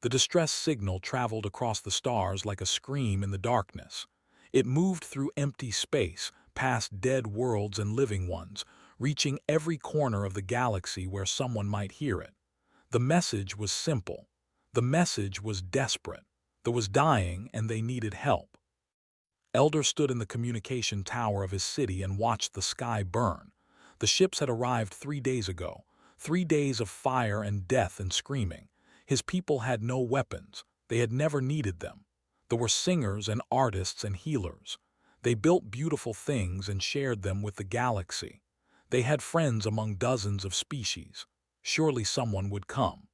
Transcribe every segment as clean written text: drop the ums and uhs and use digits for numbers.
The distress signal traveled across the stars like a scream in the darkness. It moved through empty space, past dead worlds and living ones, reaching every corner of the galaxy where someone might hear it. The message was simple. The message was desperate. There was dying and they needed help. Elder stood in the communication tower of his city and watched the sky burn. The ships had arrived 3 days ago, 3 days of fire and death and screaming. His people had no weapons. They had never needed them. There were singers and artists and healers. They built beautiful things and shared them with the galaxy. They had friends among dozens of species. Surely someone would come.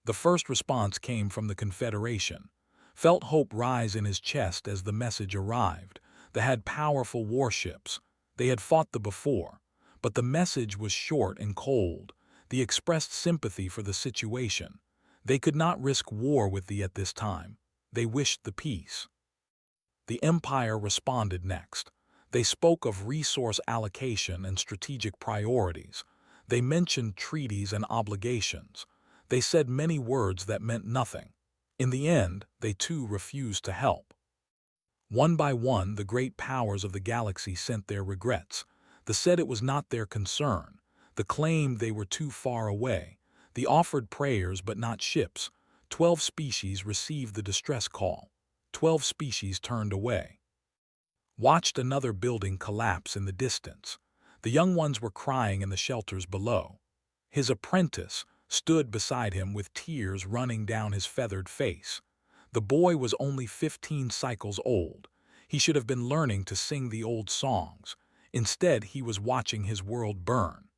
The first response came from the Confederation. Felt hope rise in his chest as the message arrived. They had powerful warships. They had fought the before. But the message was short and cold. They expressed sympathy for the situation. They could not risk war with thee at this time. They wished the peace. The Empire responded next. They spoke of resource allocation and strategic priorities. They mentioned treaties and obligations. They said many words that meant nothing. In the end, they too refused to help. One by one, the great powers of the galaxy sent their regrets. They said it was not their concern. They claimed they were too far away. They offered prayers but not ships. 12 species received the distress call. 12 species turned away. Watched another building collapse in the distance. The young ones were crying in the shelters below. His apprentice stood beside him with tears running down his feathered face. The boy was only 15 cycles old. He should have been learning to sing the old songs. Instead, he was watching his world burn.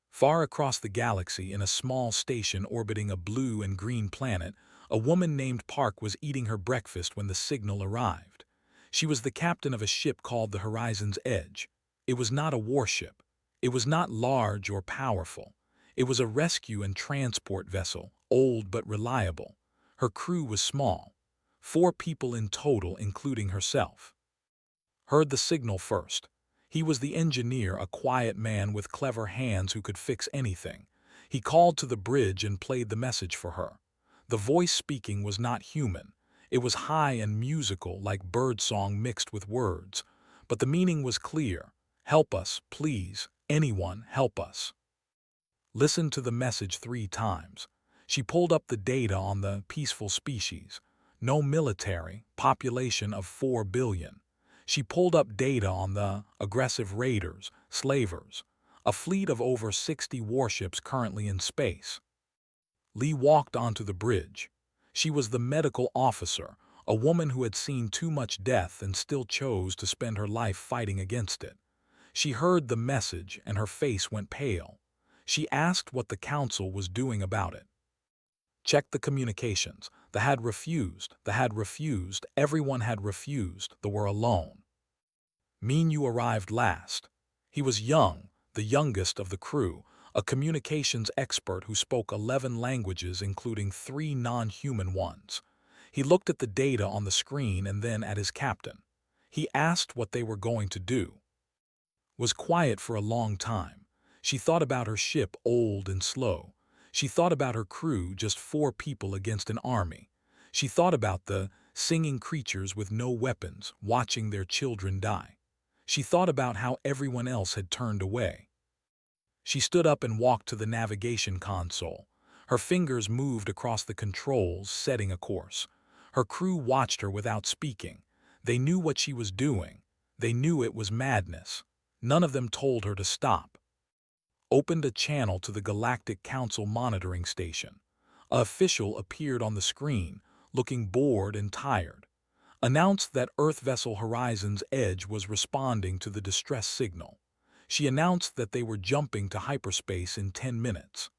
Far across the galaxy, in a small station orbiting a blue and green planet, a woman named Park was eating her breakfast when the signal arrived. She was the captain of a ship called the Horizon's Edge. It was not a warship. It was not large or powerful. It was a rescue and transport vessel, old but reliable. Her crew was small. 4 people in total, including herself. Heard the signal first. He was the engineer, a quiet man with clever hands who could fix anything. He called to the bridge and played the message for her. The voice speaking was not human. It was high and musical, like birdsong mixed with words. But the meaning was clear. Help us, please. Anyone, help us. Listened to the message 3 times. She pulled up the data on the peaceful species. No military, population of 4 billion. She pulled up data on the aggressive raiders, slavers. A fleet of over 60 warships currently in space. Lee walked onto the bridge. She was the medical officer, a woman who had seen too much death and still chose to spend her life fighting against it. She heard the message and her face went pale. She asked what the council was doing about it. Checked the communications. They had refused. Everyone had refused. They were alone. Mean you arrived last. He was young, the youngest of the crew, a communications expert who spoke 11 languages including 3 non-human ones. He looked at the data on the screen and then at his captain. He asked what they were going to do. Was quiet for a long time. She thought about her ship, old and slow. She thought about her crew, just 4 people against an army. She thought about the singing creatures with no weapons, watching their children die. She thought about how everyone else had turned away. She stood up and walked to the navigation console. Her fingers moved across the controls, setting a course. Her crew watched her without speaking. They knew what she was doing. They knew it was madness. None of them told her to stop. Opened a channel to the Galactic Council monitoring station. An official appeared on the screen, looking bored and tired. Announced that Earth vessel Horizon's Edge was responding to the distress signal. She announced that they were jumping to hyperspace in 10 minutes.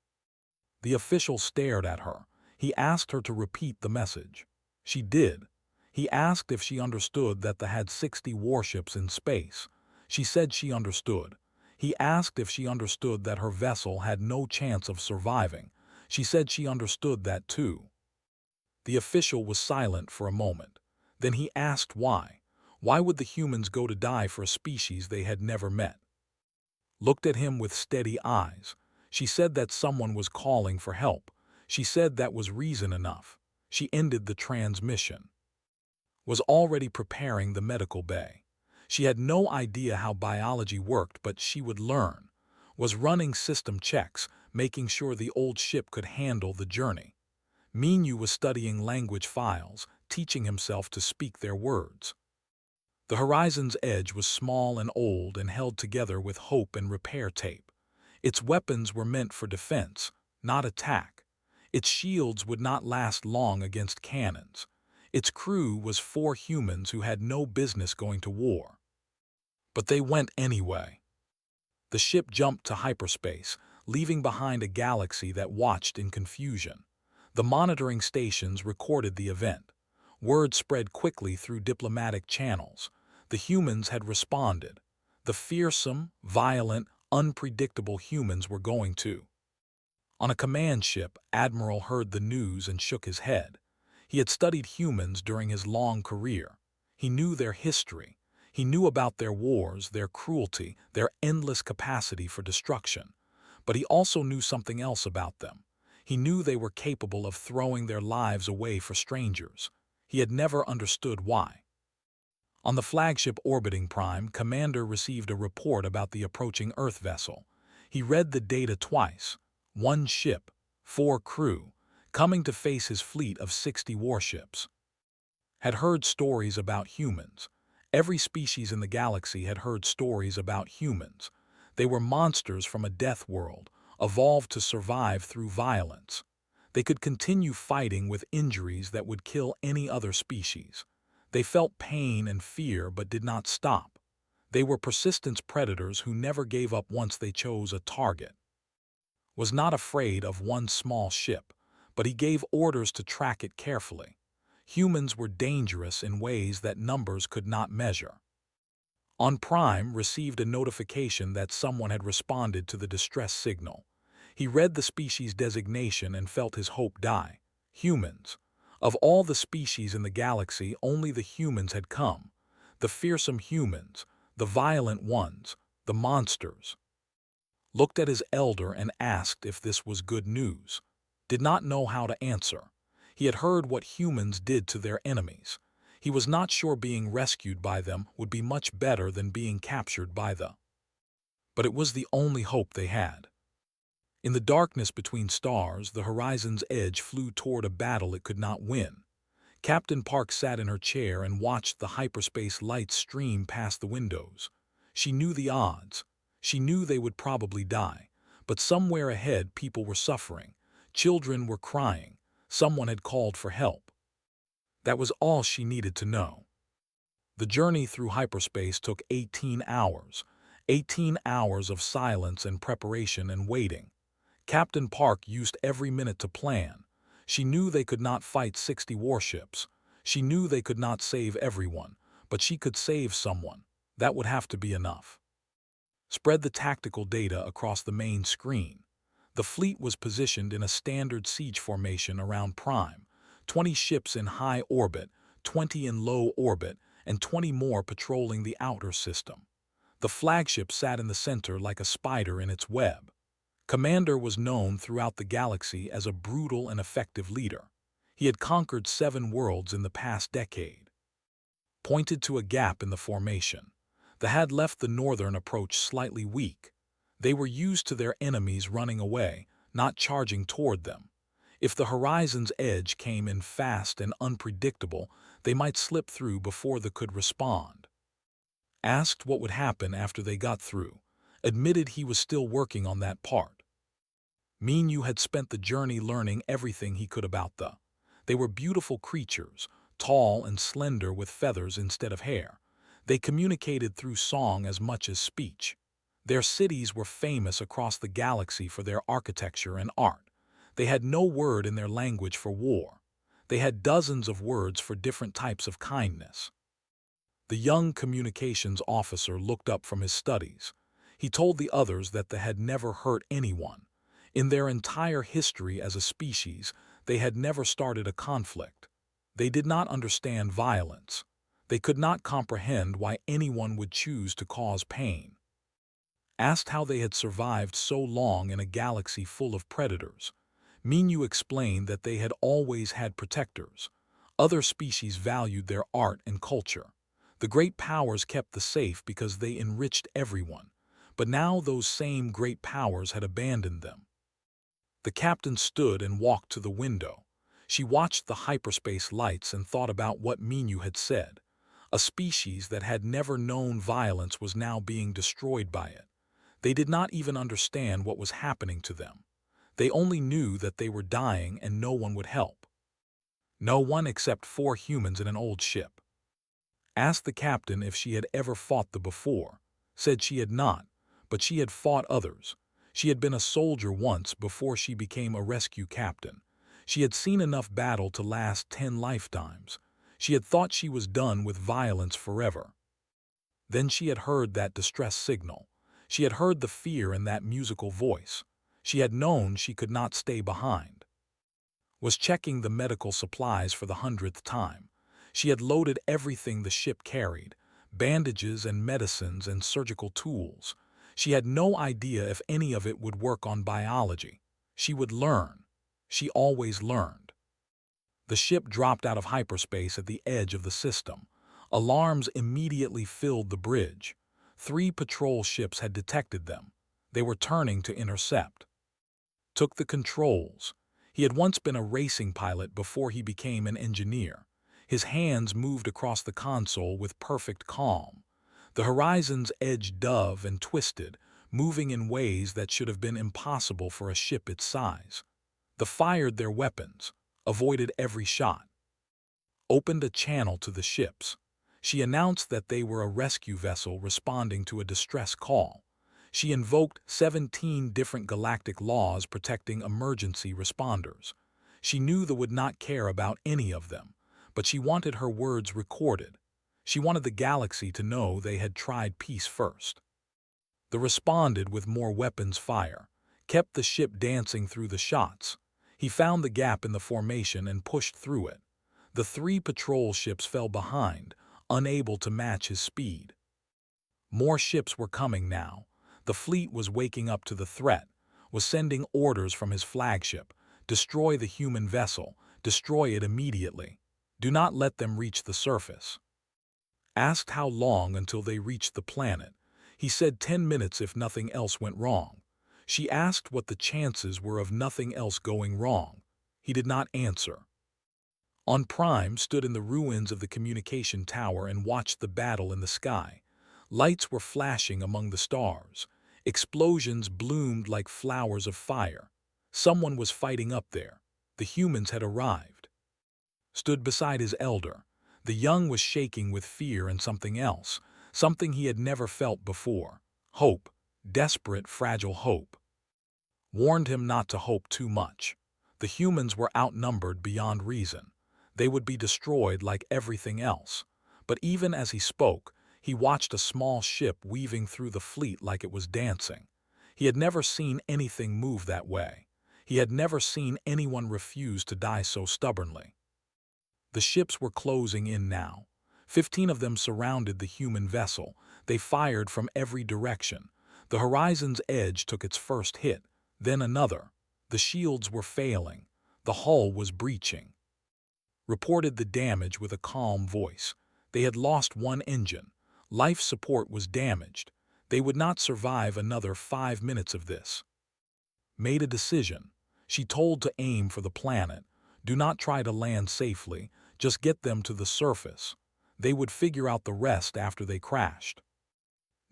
The official stared at her. He asked her to repeat the message. She did. He asked if she understood that they had 60 warships in space. She said she understood. He asked if she understood that her vessel had no chance of surviving. She said she understood that too. The official was silent for a moment. Then he asked why. Why would the humans go to die for a species they had never met? Looked at him with steady eyes. She said that someone was calling for help. She said that was reason enough. She ended the transmission. Was already preparing the medical bay. She had no idea how biology worked, but she would learn. Was running system checks, making sure the old ship could handle the journey. Minyu was studying language files, teaching himself to speak their words. The horizon's edge was small and old and held together with hope and repair tape. Its weapons were meant for defense, not attack. Its shields would not last long against cannons. Its crew was 4 humans who had no business going to war. But they went anyway. The ship jumped to hyperspace, leaving behind a galaxy that watched in confusion. The monitoring stations recorded the event. Word spread quickly through diplomatic channels. The humans had responded. The fearsome, violent, unpredictable humans were going to. On a command ship, Admiral heard the news and shook his head. He had studied humans during his long career. He knew their history. He knew about their wars, their cruelty, their endless capacity for destruction. But he also knew something else about them. He knew they were capable of throwing their lives away for strangers. He had never understood why. On the flagship orbiting Prime, Commander received a report about the approaching Earth vessel. He read the data twice. 1 ship, 4 crew, coming to face his fleet of 60 warships. Had heard stories about humans. Every species in the galaxy had heard stories about humans. They were monsters from a death world, evolved to survive through violence. They could continue fighting with injuries that would kill any other species. They felt pain and fear but did not stop. They were persistent predators who never gave up once they chose a target. Was not afraid of one small ship, but he gave orders to track it carefully. Humans were dangerous in ways that numbers could not measure. On Prime, received a notification that someone had responded to the distress signal. He read the species designation and felt his hope die. Humans. Of all the species in the galaxy, only the humans had come. The fearsome humans, the violent ones, the monsters. Looked at his elder and asked if this was good news. Did not know how to answer. He had heard what humans did to their enemies. He was not sure being rescued by them would be much better than being captured by the. But it was the only hope they had. In the darkness between stars, the horizon's edge flew toward a battle it could not win. Captain Park sat in her chair and watched the hyperspace lights stream past the windows. She knew the odds. She knew they would probably die. But somewhere ahead, people were suffering. Children were crying. Someone had called for help. That was all she needed to know. The journey through hyperspace took 18 hours. 18 hours of silence and preparation and waiting. Captain Park used every minute to plan. She knew they could not fight 60 warships. She knew they could not save everyone, but she could save someone. That would have to be enough. Spread the tactical data across the main screen. The fleet was positioned in a standard siege formation around Prime. 20 ships in high orbit, 20 in low orbit, and 20 more patrolling the outer system. The flagship sat in the center like a spider in its web. Commander was known throughout the galaxy as a brutal and effective leader. He had conquered 7 worlds in the past decade. Pointed to a gap in the formation. They had left the northern approach slightly weak. They were used to their enemies running away, not charging toward them. If the horizon's edge came in fast and unpredictable, they might slip through before they could respond. Asked what would happen after they got through, admitted he was still working on that part. Minyu had spent the journey learning everything he could about the. They were beautiful creatures, tall and slender with feathers instead of hair. They communicated through song as much as speech. Their cities were famous across the galaxy for their architecture and art. They had no word in their language for war. They had dozens of words for different types of kindness. The young communications officer looked up from his studies. He told the others that they had never hurt anyone. In their entire history as a species, they had never started a conflict. They did not understand violence. They could not comprehend why anyone would choose to cause pain. Asked how they had survived so long in a galaxy full of predators. Minyu explained that they had always had protectors. Other species valued their art and culture. The great powers kept the safe because they enriched everyone. But now those same great powers had abandoned them. The captain stood and walked to the window. She watched the hyperspace lights and thought about what Minyu had said. A species that had never known violence was now being destroyed by it. They did not even understand what was happening to them. They only knew that they were dying and no one would help. No one except 4 humans in an old ship. Asked the captain if she had ever fought the before. Said she had not, but she had fought others. She had been a soldier once before she became a rescue captain. She had seen enough battle to last 10 lifetimes. She had thought she was done with violence forever. Then she had heard that distress signal. She had heard the fear in that musical voice. She had known she could not stay behind. Was checking the medical supplies for the 100th time. She had loaded everything the ship carried, bandages and medicines and surgical tools. She had no idea if any of it would work on biology. She would learn. She always learned. The ship dropped out of hyperspace at the edge of the system. Alarms immediately filled the bridge. 3 patrol ships had detected them. They were turning to intercept. Took the controls. He had once been a racing pilot before he became an engineer. His hands moved across the console with perfect calm. The horizon's edge dove and twisted, moving in ways that should have been impossible for a ship its size. They fired their weapons, avoided every shot. Opened a channel to the ships. She announced that they were a rescue vessel responding to a distress call. She invoked 17 different galactic laws protecting emergency responders. She knew they would not care about any of them, but she wanted her words recorded. She wanted the galaxy to know they had tried peace first. They responded with more weapons fire, kept the ship dancing through the shots. He found the gap in the formation and pushed through it. The 3 patrol ships fell behind, unable to match his speed. More ships were coming now. The fleet was waking up to the threat, was sending orders from his flagship. Destroy the human vessel, destroy it immediately. Do not let them reach the surface. Asked how long until they reached the planet. He said 10 minutes if nothing else went wrong. She asked what the chances were of nothing else going wrong. He did not answer. On Prime stood in the ruins of the communication tower and watched the battle in the sky. Lights were flashing among the stars. Explosions bloomed like flowers of fire. Someone was fighting up there. The humans had arrived. Stood beside his elder. The young was shaking with fear and something else, something he had never felt before. Hope, desperate, fragile hope. Warned him not to hope too much. The humans were outnumbered beyond reason. They would be destroyed like everything else. But even as he spoke, he watched a small ship weaving through the fleet like it was dancing. He had never seen anything move that way. He had never seen anyone refuse to die so stubbornly. The ships were closing in now. 15 of them surrounded the human vessel. They fired from every direction. The horizon's edge took its first hit, then another. The shields were failing. The hull was breaching. Reported the damage with a calm voice. They had lost 1 engine. Life support was damaged. They would not survive another 5 minutes of this. Made a decision. She told to aim for the planet. Do not try to land safely. Just get them to the surface. They would figure out the rest after they crashed.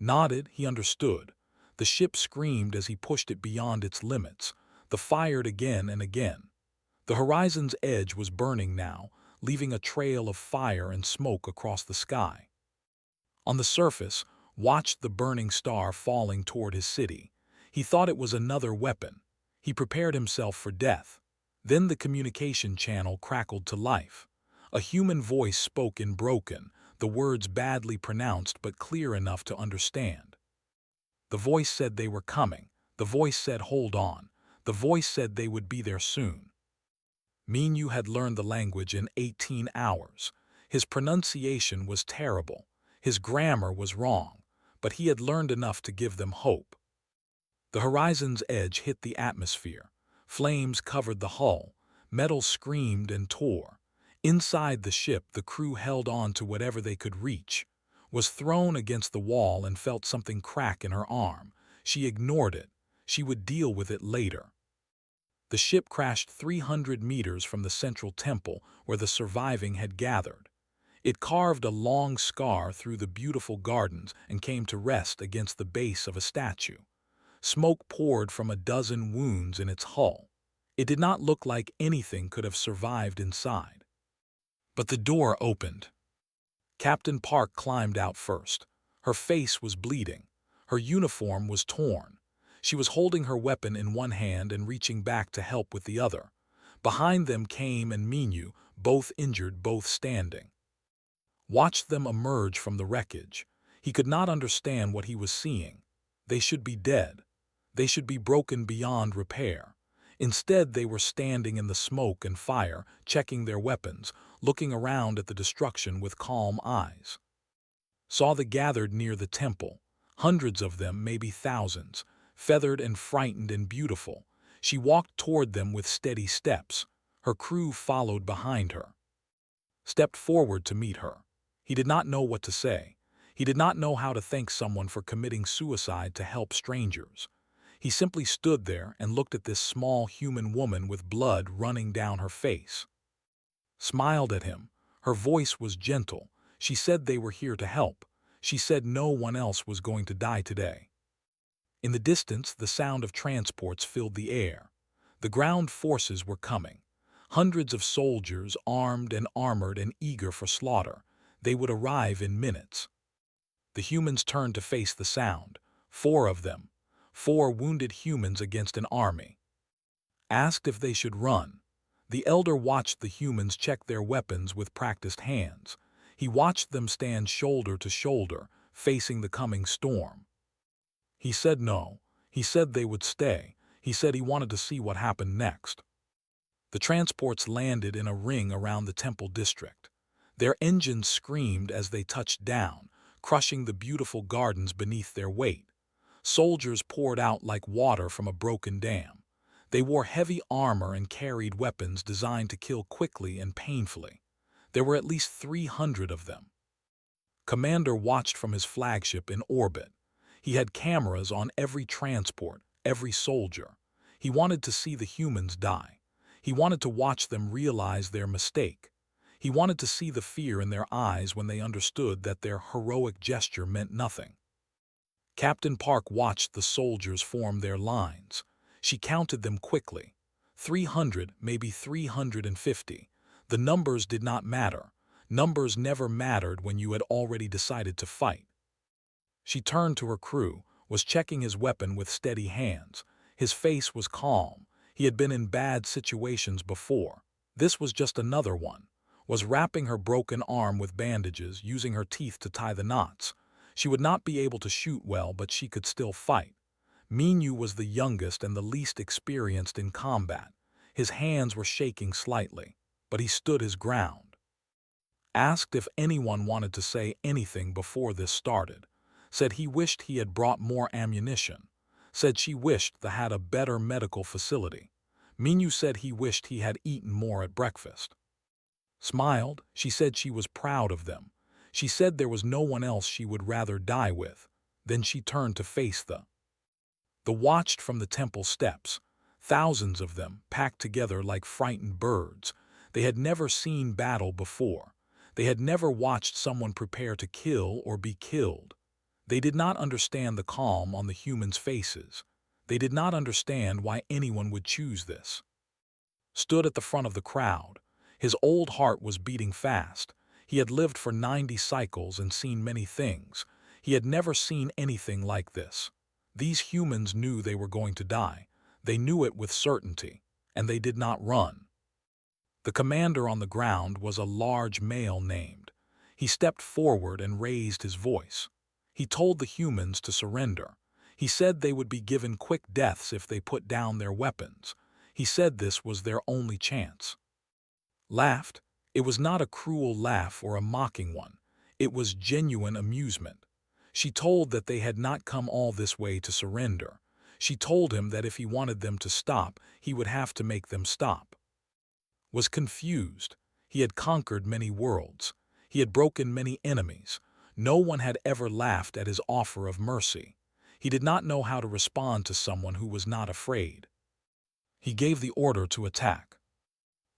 Nodded, he understood. The ship screamed as he pushed it beyond its limits. They fired again and again. The horizon's edge was burning now, leaving a trail of fire and smoke across the sky. On the surface, watched the burning star falling toward his city. He thought it was another weapon. He prepared himself for death. Then the communication channel crackled to life. A human voice spoke in broken, the words badly pronounced but clear enough to understand. The voice said they were coming. The voice said hold on. The voice said they would be there soon. Minyu had learned the language in 18 hours. His pronunciation was terrible. His grammar was wrong, but he had learned enough to give them hope. The horizon's edge hit the atmosphere. Flames covered the hull, metal screamed and tore. Inside the ship, the crew held on to whatever they could reach. Was thrown against the wall and felt something crack in her arm. She ignored it. She would deal with it later. The ship crashed 300 meters from the central temple where the surviving had gathered. It carved a long scar through the beautiful gardens and came to rest against the base of a statue. Smoke poured from a dozen wounds in its hull. It did not look like anything could have survived inside. But the door opened. Captain Park climbed out first. Her face was bleeding. Her uniform was torn. She was holding her weapon in one hand and reaching back to help with the other. Behind them came and Minyu, both injured, both standing. Watched them emerge from the wreckage. He could not understand what he was seeing. They should be dead. They should be broken beyond repair. Instead, they were standing in the smoke and fire, checking their weapons, looking around at the destruction with calm eyes. Saw the gathered near the temple, hundreds of them, maybe thousands, feathered and frightened and beautiful. She walked toward them with steady steps. Her crew followed behind her. Stepped forward to meet her. He did not know what to say. He did not know how to thank someone for committing suicide to help strangers. He simply stood there and looked at this small human woman with blood running down her face. Smiled at him. Her voice was gentle. She said they were here to help. She said no one else was going to die today. In the distance, the sound of transports filled the air. The ground forces were coming. Hundreds of soldiers, armed and armored and eager for slaughter. They would arrive in minutes. The humans turned to face the sound. 4 of them. 4 wounded humans against an army. Asked if they should run. The elder watched the humans check their weapons with practiced hands. He watched them stand shoulder to shoulder, facing the coming storm. He said no. He said they would stay. He said he wanted to see what happened next. The transports landed in a ring around the temple district. Their engines screamed as they touched down, crushing the beautiful gardens beneath their weight. Soldiers poured out like water from a broken dam. They wore heavy armor and carried weapons designed to kill quickly and painfully. There were at least 300 of them. Commander watched from his flagship in orbit. He had cameras on every transport, every soldier. He wanted to see the humans die. He wanted to watch them realize their mistake. He wanted to see the fear in their eyes when they understood that their heroic gesture meant nothing. Captain Park watched the soldiers form their lines. She counted them quickly. 300, maybe 350. The numbers did not matter. Numbers never mattered when you had already decided to fight. She turned to her crew, was checking his weapon with steady hands. His face was calm. He had been in bad situations before. This was just another one. Was wrapping her broken arm with bandages, using her teeth to tie the knots. She would not be able to shoot well, but she could still fight. Minyu was the youngest and the least experienced in combat. His hands were shaking slightly, but he stood his ground. Asked if anyone wanted to say anything before this started. Said he wished he had brought more ammunition. Said she wished they had a better medical facility. Minyu said he wished he had eaten more at breakfast. Smiled. She said she was proud of them. She said there was no one else she would rather die with. Then she turned to face the watched from the temple steps. Thousands of them, packed together like frightened birds. They had never seen battle before. They had never watched someone prepare to kill or be killed. They did not understand the calm on the humans' faces. They did not understand why anyone would choose this. Stood at the front of the crowd. His old heart was beating fast. He had lived for 90 cycles and seen many things. He had never seen anything like this. These humans knew they were going to die. They knew it with certainty, and they did not run. The commander on the ground was a large male named. He stepped forward and raised his voice. He told the humans to surrender. He said they would be given quick deaths if they put down their weapons. He said this was their only chance. Laughed. It was not a cruel laugh or a mocking one. It was genuine amusement. She told that they had not come all this way to surrender. She told him that if he wanted them to stop, he would have to make them stop. Was confused. He had conquered many worlds. He had broken many enemies. No one had ever laughed at his offer of mercy. He did not know how to respond to someone who was not afraid. He gave the order to attack.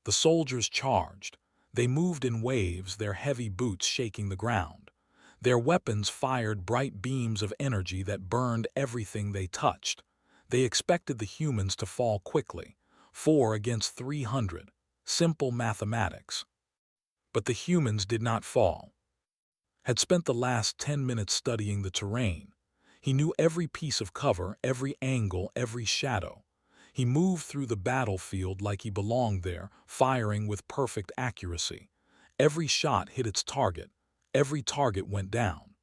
The soldiers charged. They moved in waves, their heavy boots shaking the ground. Their weapons fired bright beams of energy that burned everything they touched. They expected the humans to fall quickly, 4 against 300. Simple mathematics. But the humans did not fall. Had spent the last 10 minutes studying the terrain. He knew every piece of cover, every angle, every shadow. He moved through the battlefield like he belonged there, firing with perfect accuracy. Every shot hit its target. Every target went down.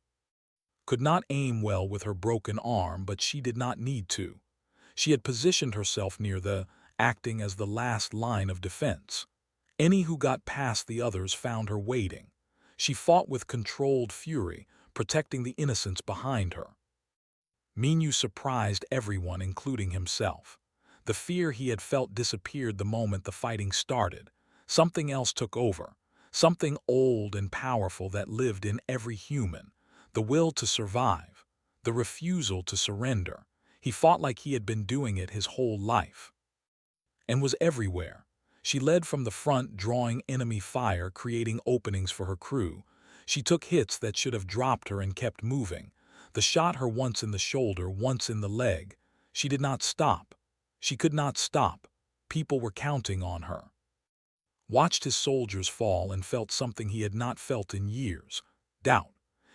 Could not aim well with her broken arm, but she did not need to. She had positioned herself near acting as the last line of defense. Any who got past the others found her waiting. She fought with controlled fury, protecting the innocents behind her. Minyu surprised everyone, including himself. The fear he had felt disappeared the moment the fighting started. Something else took over, something old and powerful that lived in every human. The will to survive, the refusal to surrender. He fought like he had been doing it his whole life. And was everywhere. She led from the front, drawing enemy fire, creating openings for her crew. She took hits that should have dropped her and kept moving. The shot her once in the shoulder, once in the leg. She did not stop. She could not stop. People were counting on her. Watched his soldiers fall and felt something he had not felt in years. Doubt.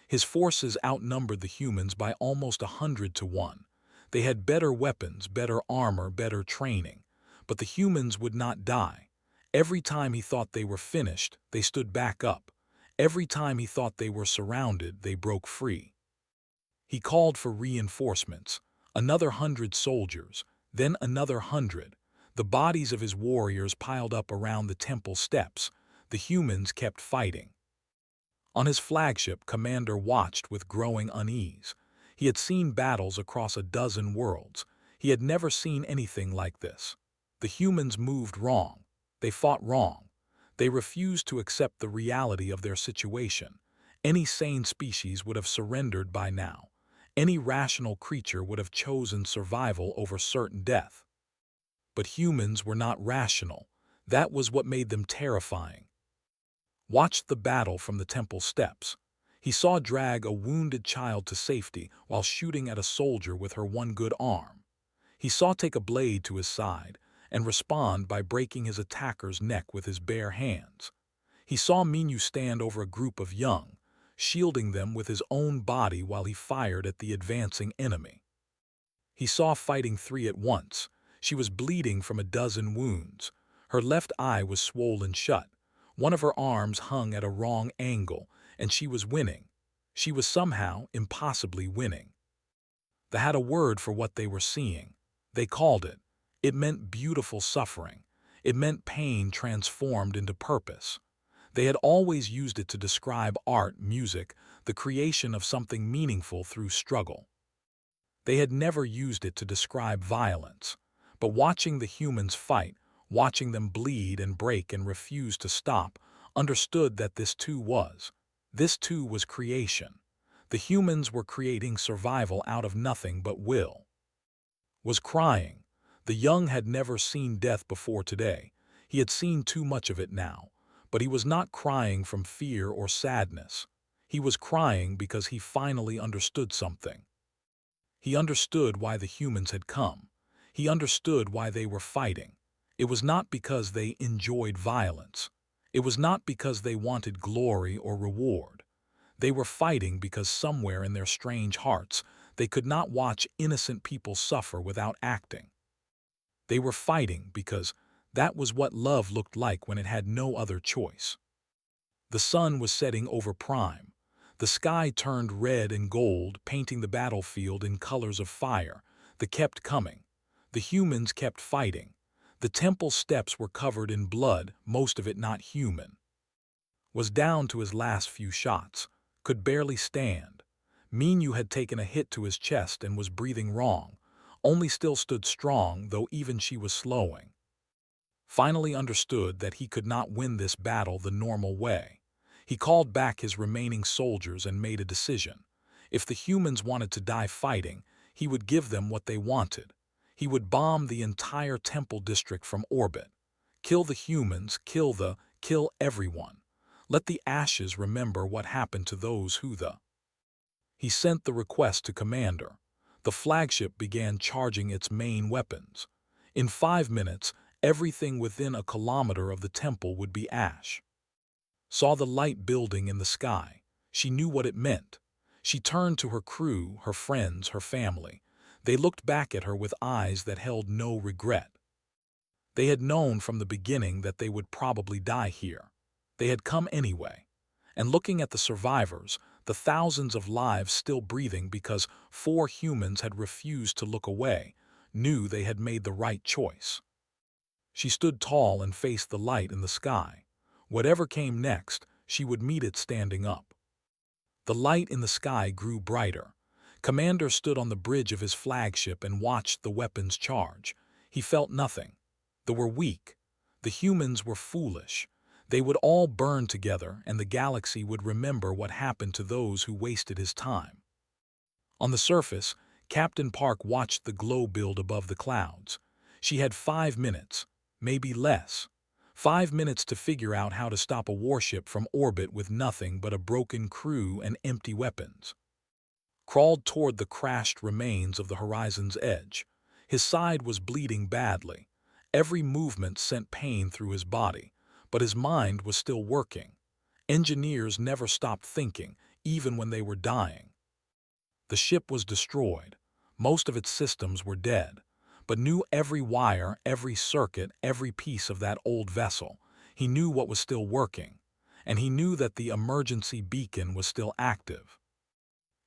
His forces outnumbered the humans by almost 100 to 1. They had better weapons, better armor, better training. But the humans would not die. Every time he thought they were finished, they stood back up. Every time he thought they were surrounded, they broke free. He called for reinforcements. Another 100 soldiers, then another 100. The bodies of his warriors piled up around the temple steps. The humans kept fighting. On his flagship, Commander watched with growing unease. He had seen battles across a dozen worlds. He had never seen anything like this. The humans moved wrong. They fought wrong. They refused to accept the reality of their situation. Any sane species would have surrendered by now. Any rational creature would have chosen survival over certain death. But humans were not rational. That was what made them terrifying. Watched the battle from the temple steps. He saw drag a wounded child to safety while shooting at a soldier with her one good arm. He saw take a blade to his side and respond by breaking his attacker's neck with his bare hands. He saw Minyu stand over a group of young, shielding them with his own body while he fired at the advancing enemy. He saw fighting 3 at once. She was bleeding from a dozen wounds. Her left eye was swollen shut. One of her arms hung at a wrong angle, and she was winning. She was somehow, impossibly winning. They had a word for what they were seeing. They called it. It meant beautiful suffering. It meant pain transformed into purpose. They had always used it to describe art, music, the creation of something meaningful through struggle. They had never used it to describe violence. But watching the humans fight, watching them bleed and break and refuse to stop, understood that this too was. This too was creation. The humans were creating survival out of nothing but will. Was crying. The young had never seen death before today. He had seen too much of it now. But he was not crying from fear or sadness. He was crying because he finally understood something. He understood why the humans had come. He understood why they were fighting. It was not because they enjoyed violence. It was not because they wanted glory or reward. They were fighting because somewhere in their strange hearts, they could not watch innocent people suffer without acting. They were fighting because that was what love looked like when it had no other choice. The sun was setting over Prime. The sky turned red and gold, painting the battlefield in colors of fire. They kept coming. The humans kept fighting. The temple steps were covered in blood, most of it not human. Was down to his last few shots. Could barely stand. Minyu had taken a hit to his chest and was breathing wrong. only still stood strong, though even she was slowing. Finally understood that he could not win this battle the normal way. He called back his remaining soldiers and made a decision. If the humans wanted to die fighting, he would give them what they wanted. He would bomb the entire temple district from orbit. Kill the humans, kill everyone. Let the ashes remember what happened to those who He sent the request to Commander. The flagship began charging its main weapons. In 5 minutes, everything within a kilometer of the temple would be ash. Saw the light building in the sky. She knew what it meant. She turned to her crew, her friends, her family. They looked back at her with eyes that held no regret. They had known from the beginning that they would probably die here. They had come anyway. And looking at the survivors, the thousands of lives still breathing because 4 humans had refused to look away, knew they had made the right choice. She stood tall and faced the light in the sky. Whatever came next, she would meet it standing up. The light in the sky grew brighter. Commander stood on the bridge of his flagship and watched the weapons charge. He felt nothing. They were weak. The humans were foolish. They would all burn together, and the galaxy would remember what happened to those who wasted his time. On the surface, Captain Park watched the glow build above the clouds. She had 5 minutes, maybe less. 5 minutes to figure out how to stop a warship from orbit with nothing but a broken crew and empty weapons. Crawled toward the crashed remains of the horizon's edge. His side was bleeding badly. Every movement sent pain through his body, but his mind was still working. Engineers never stopped thinking, even when they were dying. The ship was destroyed. Most of its systems were dead, but knew every wire, every circuit, every piece of that old vessel. He knew what was still working, and he knew that the emergency beacon was still active.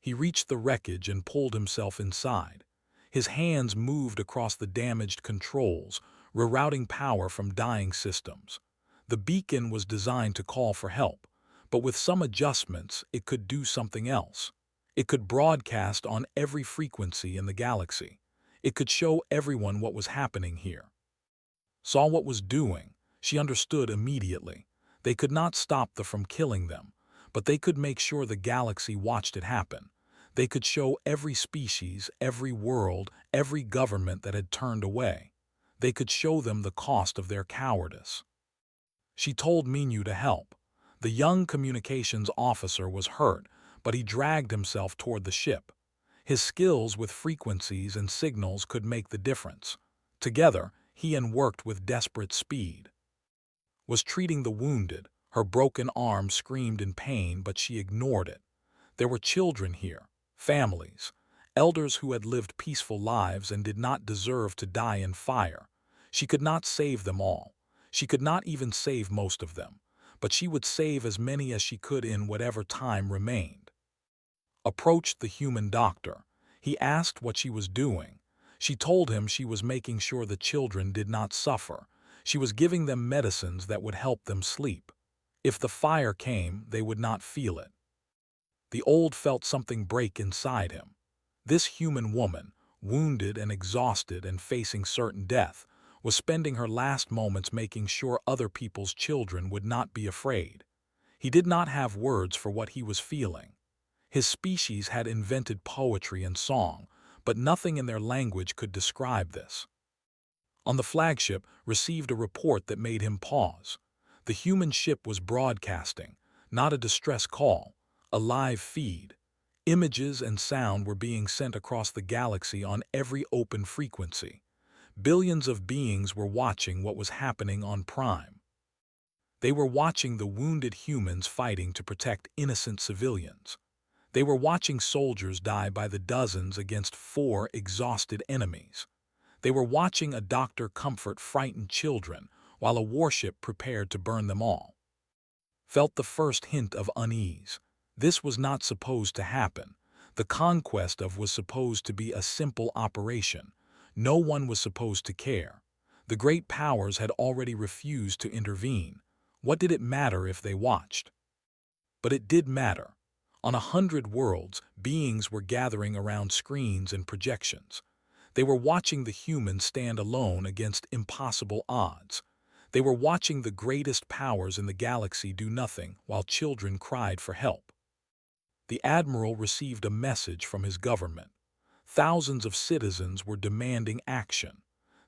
He reached the wreckage and pulled himself inside. His hands moved across the damaged controls, rerouting power from dying systems. The beacon was designed to call for help, but with some adjustments, it could do something else. It could broadcast on every frequency in the galaxy. It could show everyone what was happening here. Saw what was doing. She understood immediately. They could not stop from killing them, but they could make sure the galaxy watched it happen. They could show every species, every world, every government that had turned away. They could show them the cost of their cowardice. She told Minyu to help. The young communications officer was hurt, but he dragged himself toward the ship. His skills with frequencies and signals could make the difference. Together, he worked with desperate speed. Was treating the wounded. Her broken arm screamed in pain, but she ignored it. There were children here, families, elders who had lived peaceful lives and did not deserve to die in fire. She could not save them all. She could not even save most of them, but she would save as many as she could in whatever time remained. Approached the human doctor. He asked what she was doing. She told him she was making sure the children did not suffer. She was giving them medicines that would help them sleep. If the fire came, they would not feel it. The old felt something break inside him. This human woman, wounded and exhausted and facing certain death, was spending her last moments making sure other people's children would not be afraid. He did not have words for what he was feeling. His species had invented poetry and song, but nothing in their language could describe this. On the flagship, received a report that made him pause. The human ship was broadcasting, not a distress call, a live feed. Images and sound were being sent across the galaxy on every open frequency. Billions of beings were watching what was happening on Prime. They were watching the wounded humans fighting to protect innocent civilians. They were watching soldiers die by the dozens against 4 exhausted enemies. They were watching a doctor comfort frightened children while a warship prepared to burn them all. Felt the first hint of unease. This was not supposed to happen. The conquest of was supposed to be a simple operation. No one was supposed to care. The great powers had already refused to intervene. What did it matter if they watched? But it did matter. On 100 worlds, beings were gathering around screens and projections. They were watching the humans stand alone against impossible odds. They were watching the greatest powers in the galaxy do nothing while children cried for help. The Admiral received a message from his government. Thousands of citizens were demanding action.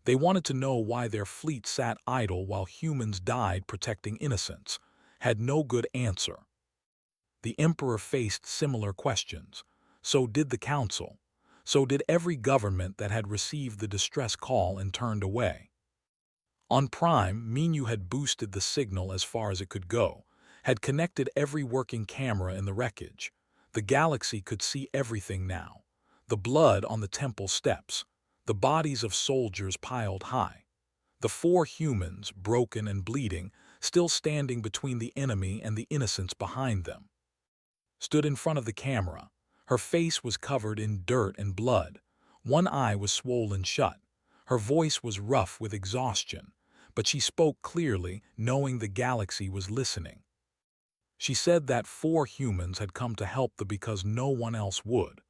They wanted to know why their fleet sat idle while humans died protecting innocents. Had no good answer. The Emperor faced similar questions. So did the Council. So did every government that had received the distress call and turned away. On Prime, Minu had boosted the signal as far as it could go, had connected every working camera in the wreckage. The galaxy could see everything now. The blood on the temple steps, the bodies of soldiers piled high, the 4 humans, broken and bleeding, still standing between the enemy and the innocents behind them. Stood in front of the camera. Her face was covered in dirt and blood. One eye was swollen shut. Her voice was rough with exhaustion, but she spoke clearly, knowing the galaxy was listening. She said that 4 humans had come to help them because no one else would.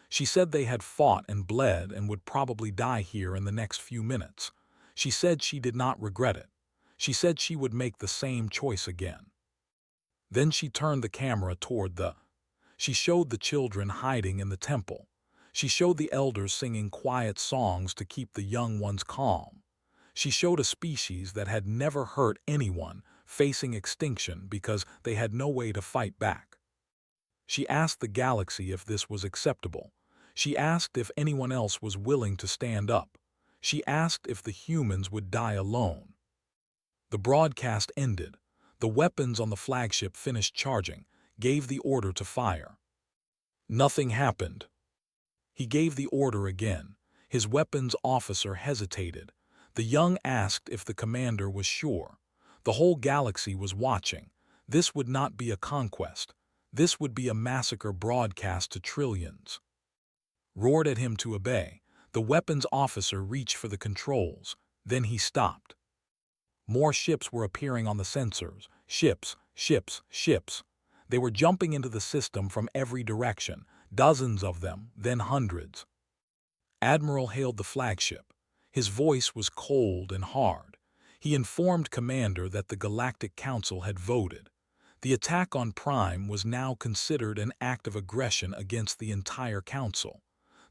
She said they had fought and bled and would probably die here in the next few minutes. She said she did not regret it. She said she would make the same choice again. Then she turned the camera toward the... She showed the children hiding in the temple. She showed the elders singing quiet songs to keep the young ones calm. She showed a species that had never hurt anyone facing extinction because they had no way to fight back. She asked the galaxy if this was acceptable. She asked if anyone else was willing to stand up. She asked if the humans would die alone. The broadcast ended. The weapons on the flagship finished charging, gave the order to fire. Nothing happened. He gave the order again. His weapons officer hesitated. The young asked if the commander was sure. The whole galaxy was watching. This would not be a conquest. This would be a massacre broadcast to trillions. Roared at him to obey. The weapons officer reached for the controls. Then he stopped. More ships were appearing on the sensors. Ships, ships, ships. They were jumping into the system from every direction. Dozens of them, then hundreds. Admiral hailed the flagship. His voice was cold and hard. He informed Commander that the Galactic Council had voted. The attack on Prime was now considered an act of aggression against the entire Council.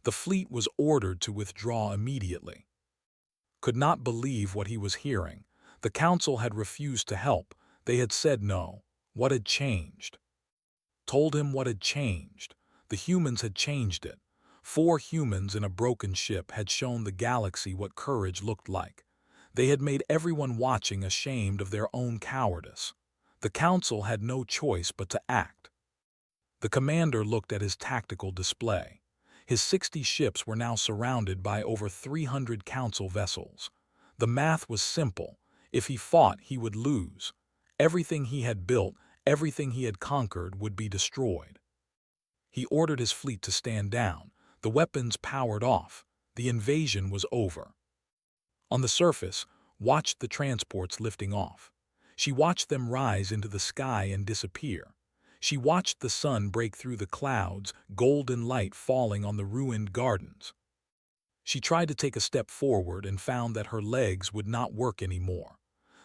The fleet was ordered to withdraw immediately. Could not believe what he was hearing. The Council had refused to help. They had said no. What had changed? Told him what had changed. The humans had changed it. 4 humans in a broken ship had shown the galaxy what courage looked like. They had made everyone watching ashamed of their own cowardice. The Council had no choice but to act. The commander looked at his tactical display. His 60 ships were now surrounded by over 300 Council vessels. The math was simple. If he fought, he would lose. Everything he had built, everything he had conquered would be destroyed. He ordered his fleet to stand down. The weapons powered off. The invasion was over. On the surface, watched the transports lifting off. She watched them rise into the sky and disappear. She watched the sun break through the clouds, golden light falling on the ruined gardens. She tried to take a step forward and found that her legs would not work anymore.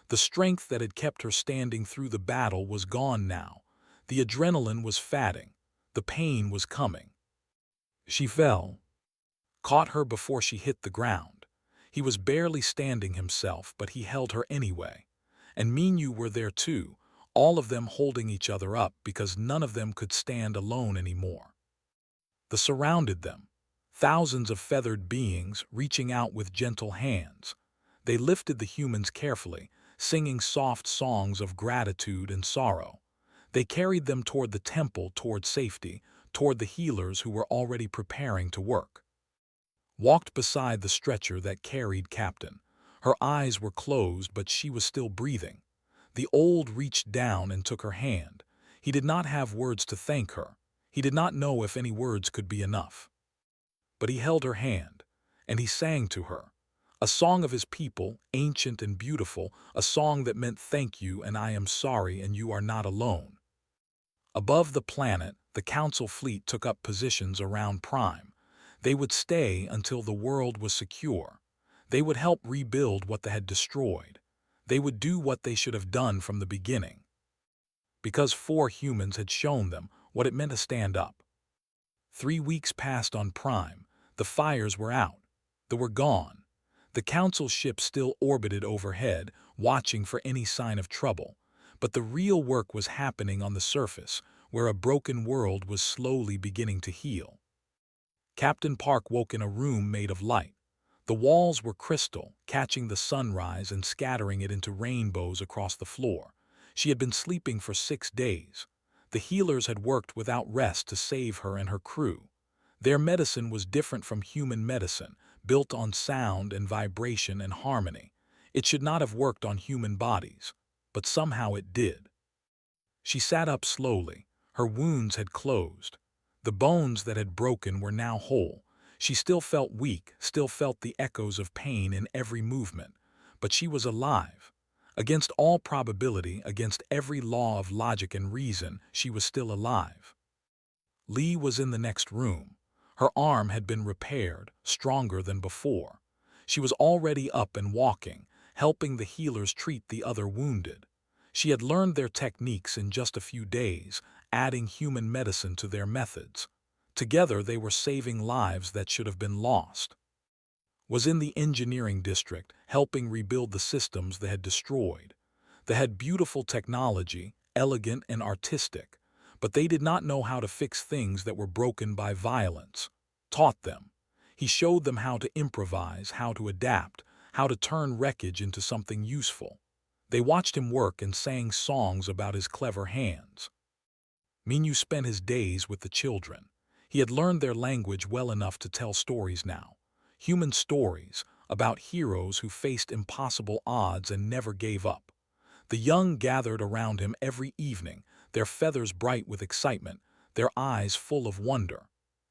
The strength that had kept her standing through the battle was gone now. The adrenaline was fading. The pain was coming. She fell. Caught her before she hit the ground. He was barely standing himself, but he held her anyway. And Minu were there too, all of them holding each other up because none of them could stand alone anymore. They surrounded them, thousands of feathered beings reaching out with gentle hands. They lifted the humans carefully, singing soft songs of gratitude and sorrow. They carried them toward the temple, toward safety, toward the healers who were already preparing to work. Walked beside the stretcher that carried Captain. Her eyes were closed, but she was still breathing. The old reached down and took her hand. He did not have words to thank her. He did not know if any words could be enough. But he held her hand, and he sang to her. A song of his people, ancient and beautiful, a song that meant thank you and I am sorry and you are not alone. Above the planet, the Council fleet took up positions around Prime. They would stay until the world was secure. They would help rebuild what they had destroyed. They would do what they should have done from the beginning. Because 4 humans had shown them what it meant to stand up. 3 weeks passed on Prime. The fires were out. They were gone. The council ship still orbited overhead, watching for any sign of trouble. But the real work was happening on the surface, where a broken world was slowly beginning to heal. Captain Park woke in a room made of light. The walls were crystal, catching the sunrise and scattering it into rainbows across the floor. She had been sleeping for 6 days. The healers had worked without rest to save her and her crew. Their medicine was different from human medicine, built on sound and vibration and harmony. It should not have worked on human bodies, but somehow it did. She sat up slowly. Her wounds had closed. The bones that had broken were now whole. She still felt weak, still felt the echoes of pain in every movement, but she was alive. Against all probability, against every law of logic and reason, she was still alive. Lee was in the next room. Her arm had been repaired, stronger than before. She was already up and walking, helping the healers treat the other wounded. She had learned their techniques in just a few days, adding human medicine to their methods. Together they were saving lives that should have been lost. Was in the engineering district, helping rebuild the systems they had destroyed. They had beautiful technology, elegant and artistic, but they did not know how to fix things that were broken by violence. Taught them. He showed them how to improvise, how to adapt, how to turn wreckage into something useful. They watched him work and sang songs about his clever hands. Minyu spent his days with the children. He had learned their language well enough to tell stories now. Human stories, about heroes who faced impossible odds and never gave up. The young gathered around him every evening, their feathers bright with excitement, their eyes full of wonder.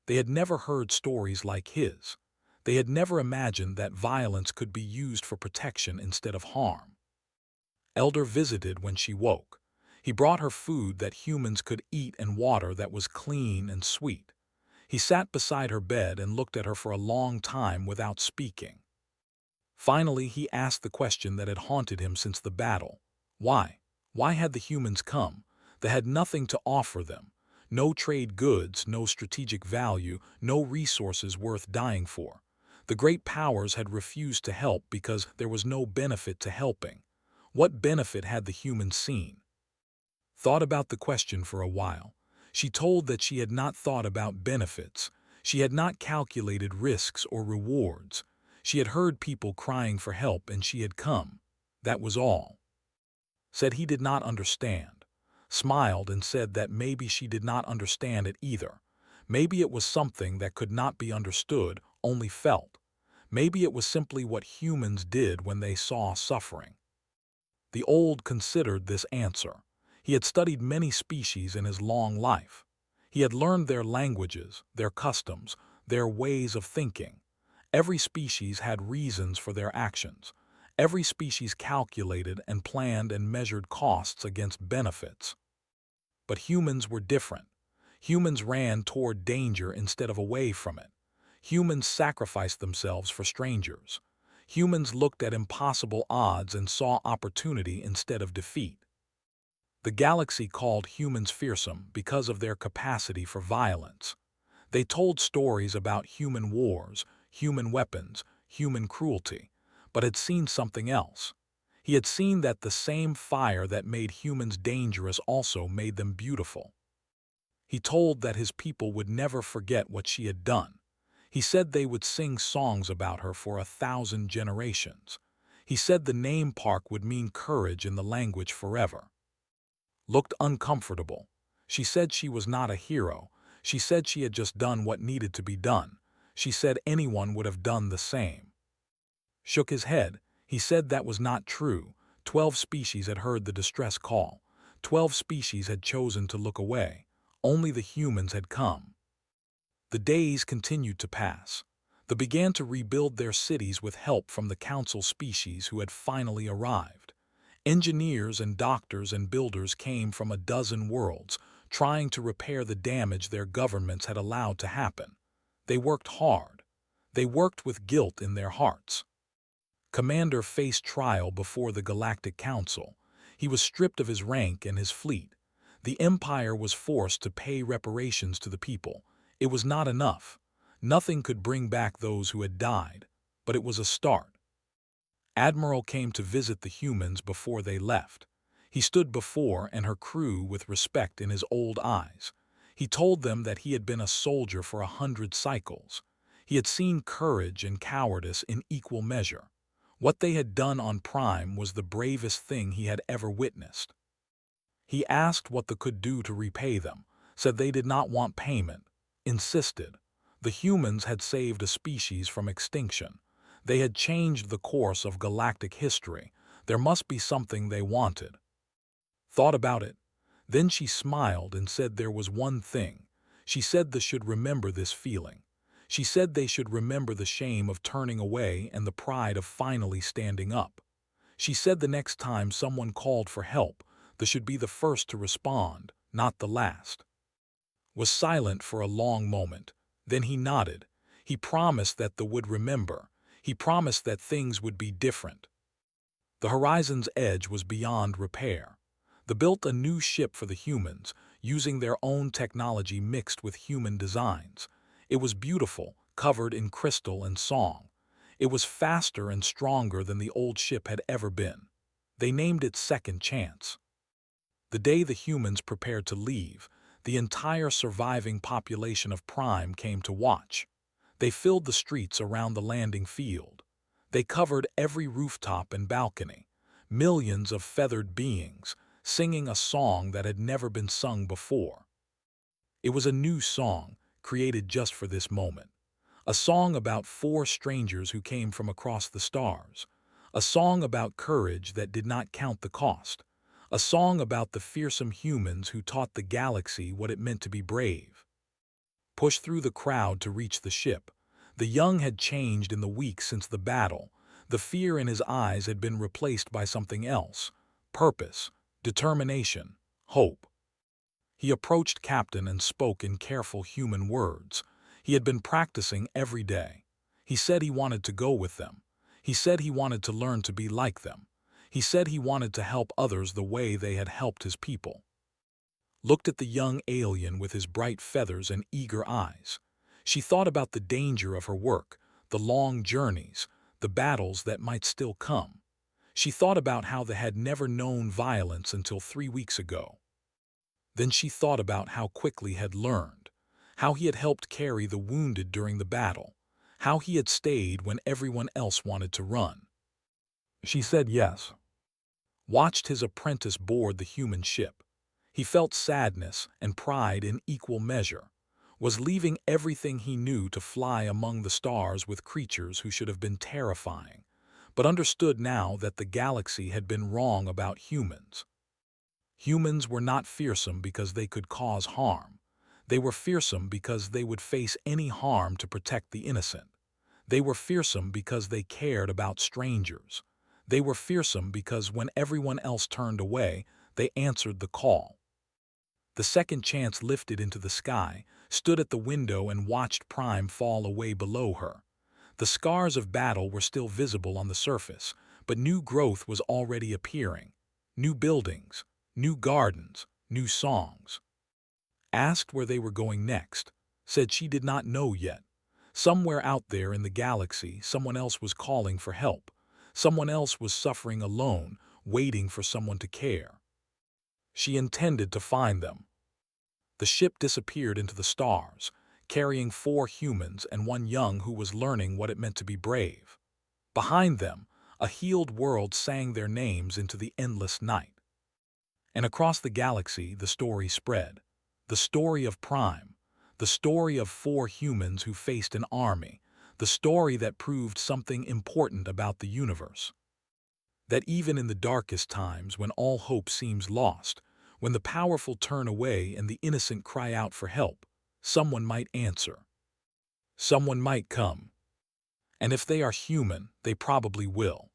They had never heard stories like his. They had never imagined that violence could be used for protection instead of harm. Elder visited when she woke. He brought her food that humans could eat and water that was clean and sweet. He sat beside her bed and looked at her for a long time without speaking. Finally, he asked the question that had haunted him since the battle. Why? Why had the humans come? They had nothing to offer them. No trade goods, no strategic value, no resources worth dying for. The great powers had refused to help because there was no benefit to helping. What benefit had the humans seen? Thought about the question for a while. She told that she had not thought about benefits. She had not calculated risks or rewards. She had heard people crying for help and she had come. That was all. Said he did not understand. Smiled and said that maybe she did not understand it either. Maybe it was something that could not be understood, only felt. Maybe it was simply what humans did when they saw suffering. The old considered this answer. He had studied many species in his long life. He had learned their languages, their customs, their ways of thinking. Every species had reasons for their actions. Every species calculated and planned and measured costs against benefits. But humans were different. Humans ran toward danger instead of away from it. Humans sacrificed themselves for strangers. Humans looked at impossible odds and saw opportunity instead of defeat. The galaxy called humans fearsome because of their capacity for violence. They told stories about human wars, human weapons, human cruelty, but had seen something else. He had seen that the same fire that made humans dangerous also made them beautiful. He told that his people would never forget what she had done. He said they would sing songs about her for 1,000 generations. He said the name Park would mean courage in the language forever. Looked uncomfortable. She said she was not a hero. She said she had just done what needed to be done. She said anyone would have done the same. Shook his head. He said that was not true. 12 species had heard the distress call. 12 species had chosen to look away. Only the humans had come. The days continued to pass. They began to rebuild their cities with help from the council species who had finally arrived. Engineers and doctors and builders came from a dozen worlds, trying to repair the damage their governments had allowed to happen. They worked hard. They worked with guilt in their hearts. Commander faced trial before the Galactic Council. He was stripped of his rank and his fleet. The Empire was forced to pay reparations to the people. It was not enough. Nothing could bring back those who had died, but it was a start. Admiral came to visit the humans before they left. He stood before and her crew with respect in his old eyes. He told them that he had been a soldier for 100 cycles. He had seen courage and cowardice in equal measure. What they had done on Prime was the bravest thing he had ever witnessed. He asked what they could do to repay them, said they did not want payment, insisted. The humans had saved a species from extinction. They had changed the course of galactic history. There must be something they wanted. Thought about it. Then she smiled and said there was one thing. She said they should remember this feeling. She said they should remember the shame of turning away and the pride of finally standing up. She said the next time someone called for help, they should be the first to respond, not the last. Was silent for a long moment. Then he nodded. He promised that they would remember. He promised that things would be different. The horizon's edge was beyond repair. They built a new ship for the humans, using their own technology mixed with human designs. It was beautiful, covered in crystal and song. It was faster and stronger than the old ship had ever been. They named it Second Chance. The day the humans prepared to leave, the entire surviving population of Prime came to watch. They filled the streets around the landing field. They covered every rooftop and balcony. Millions of feathered beings, singing a song that had never been sung before. It was a new song, created just for this moment. A song about 4 strangers who came from across the stars. A song about courage that did not count the cost. A song about the fearsome humans who taught the galaxy what it meant to be brave. Pushed through the crowd to reach the ship. The young had changed in the weeks since the battle. The fear in his eyes had been replaced by something else. Purpose, determination, hope. He approached Captain and spoke in careful human words. He had been practicing every day. He said he wanted to go with them. He said he wanted to learn to be like them. He said he wanted to help others the way they had helped his people. Looked at the young alien with his bright feathers and eager eyes. She thought about the danger of her work, the long journeys, the battles that might still come. She thought about how they had never known violence until 3 weeks ago. Then she thought about how quickly had learned, how he had helped carry the wounded during the battle, how he had stayed when everyone else wanted to run. She said yes. Watched his apprentice board the human ship. He felt sadness and pride in equal measure, was leaving everything he knew to fly among the stars with creatures who should have been terrifying, but understood now that the galaxy had been wrong about humans. Humans were not fearsome because they could cause harm. They were fearsome because they would face any harm to protect the innocent. They were fearsome because they cared about strangers. They were fearsome because when everyone else turned away, they answered the call. The Second Chance lifted into the sky, stood at the window and watched Prime fall away below her. The scars of battle were still visible on the surface, but new growth was already appearing. New buildings, new gardens, new songs. Asked where they were going next, said she did not know yet. Somewhere out there in the galaxy, someone else was calling for help. Someone else was suffering alone, waiting for someone to care. She intended to find them. The ship disappeared into the stars, carrying 4 humans and 1 young who was learning what it meant to be brave. Behind them, a healed world sang their names into the endless night. And across the galaxy, the story spread. The story of Prime. The story of 4 humans who faced an army. The story that proved something important about the universe. That even in the darkest times, when all hope seems lost, when the powerful turn away and the innocent cry out for help, someone might answer. Someone might come. And if they are human, they probably will.